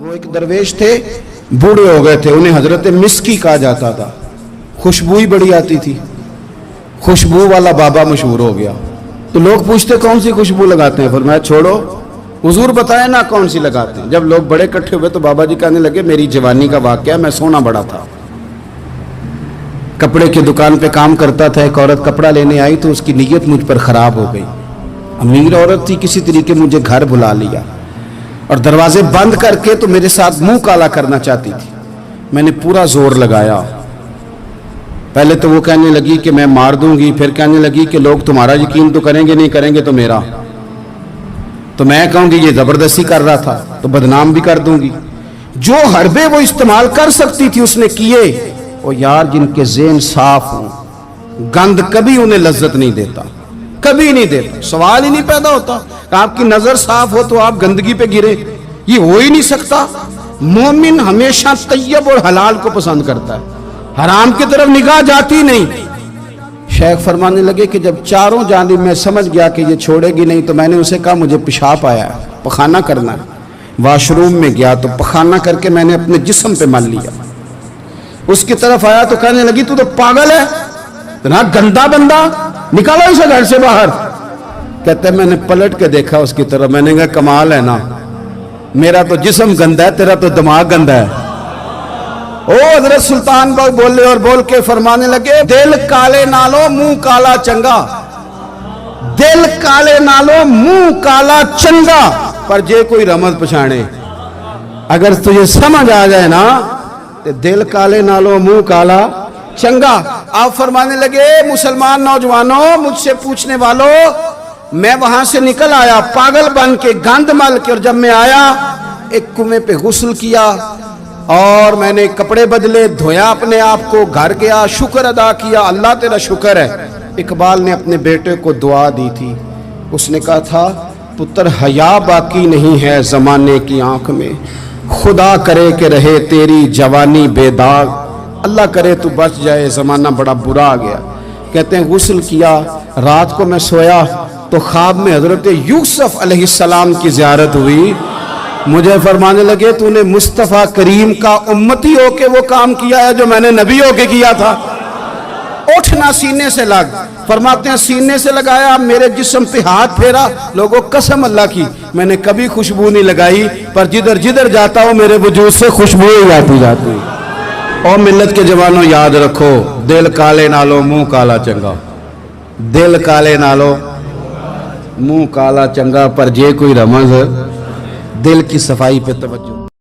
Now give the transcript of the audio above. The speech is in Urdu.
وہ ایک درویش تھے، بوڑھے ہو گئے تھے، انہیں حضرت مسکی کہا جاتا تھا، خوشبو ہی بڑی آتی تھی، خوشبو والا بابا مشہور ہو گیا۔ تو لوگ پوچھتے کون سی خوشبو لگاتے ہیں؟ فرمایا چھوڑو، حضور بتائے نا کون سی لگاتے ہیں۔ جب لوگ بڑے اکٹھے ہوئے تو بابا جی کہنے لگے میری جوانی کا واقعہ، میں سونا بڑا تھا، کپڑے کی دکان پہ کام کرتا تھا، ایک عورت کپڑا لینے آئی تو اس کی نیت مجھ پر خراب ہو گئی، امیر عورت تھی، کسی طریقے مجھے گھر بلا لیا اور دروازے بند کر کے تو میرے ساتھ منہ کالا کرنا چاہتی تھی۔ میں نے پورا زور لگایا، پہلے تو وہ کہنے لگی کہ میں مار دوں گی، پھر کہنے لگی کہ لوگ تمہارا یقین تو کریں گے، نہیں کریں گے تو میرا، تو میں کہوں گی یہ زبردستی کر رہا تھا تو بدنام بھی کر دوں گی۔ جو حربے وہ استعمال کر سکتی تھی اس نے کیے۔ اور یار جن کے ذہن صاف ہوں، گند کبھی انہیں لذت نہیں دیتا، کبھی نہیں دیتا، سوال ہی نہیں پیدا ہوتا کہ آپ کی نظر صاف ہو تو آپ گندگی پہ گرے، یہ ہو ہی نہیں سکتا۔ مومن ہمیشہ طیب اور حلال کو پسند کرتا ہے، حرام کی طرف نگاہ جاتی نہیں۔ شیخ فرمانے لگے کہ جب چاروں جانب میں سمجھ گیا کہ یہ چھوڑے گی نہیں تو میں نے اسے کہا مجھے پیشاب آیا ہے، پخانہ کرنا ہے۔ واش روم میں گیا تو پخانہ کر کے میں نے اپنے جسم پہ مل لیا۔ اس کی طرف آیا تو کہنے لگی تو پاگل ہے، اتنا گندا بندہ، نکالو اسے گھر سے باہر۔ کہتے میں نے پلٹ کے دیکھا اس کی طرف، میں نے کہا کمال ہے نا، میرا تو جسم گندا ہے، تیرا تو دماغ گندا ہے۔ او حضرت سلطان باغ بولے اور بول کے فرمانے لگے دل کالے نالو منہ کالا چنگا، دل کالے نالو منہ کالا چنگا، پر جے کوئی رمز پچھانے، اگر تجھے سمجھ آ جائے نا تو دل کالے نالو منہ کالا چنگا۔ آپ فرمانے لگے مسلمان نوجوانوں، مجھ سے پوچھنے والوں، میں وہاں سے نکل آیا پاگل بن کے، گند مل کے، اور جب میں آیا ایک کنویں پہ غسل کیا اور میں نے کپڑے بدلے، دھویا اپنے آپ کو، گھر گیا، شکر ادا کیا، اللہ تیرا شکر ہے۔ اقبال نے اپنے بیٹے کو دعا دی تھی، اس نے کہا تھا پتر حیا باقی نہیں ہے زمانے کی آنکھ میں، خدا کرے کہ رہے تیری جوانی بے داغ، اللہ کرے تو بچ جائے زمانہ بڑا برا آ گیا۔ کہتے ہیں غسل کیا، رات کو میں سویا تو خواب میں حضرت یوسف علیہ السلام کی زیارت ہوئی۔ مجھے فرمانے لگے تو نے مصطفیٰ کریم کا امتی ہو کے وہ کام کیا ہے جو میں نے نبی ہو کے کیا تھا۔ اٹھنا سینے سے لگ، فرماتے ہیں سینے سے لگایا، میرے جسم پہ ہاتھ پھیرا، لوگوں قسم اللہ کی میں نے کبھی خوشبو نہیں لگائی، پر جدھر جدھر جاتا ہوں میرے وجود سے خوشبو ہی آتی جاتی۔ اور ملت کے جوانوں یاد رکھو، دل کالے نالو منہ کالا چنگا، دل کالے نالو منہ کالا چنگا، پر جے کوئی رمز، دل کی صفائی پہ توجہ۔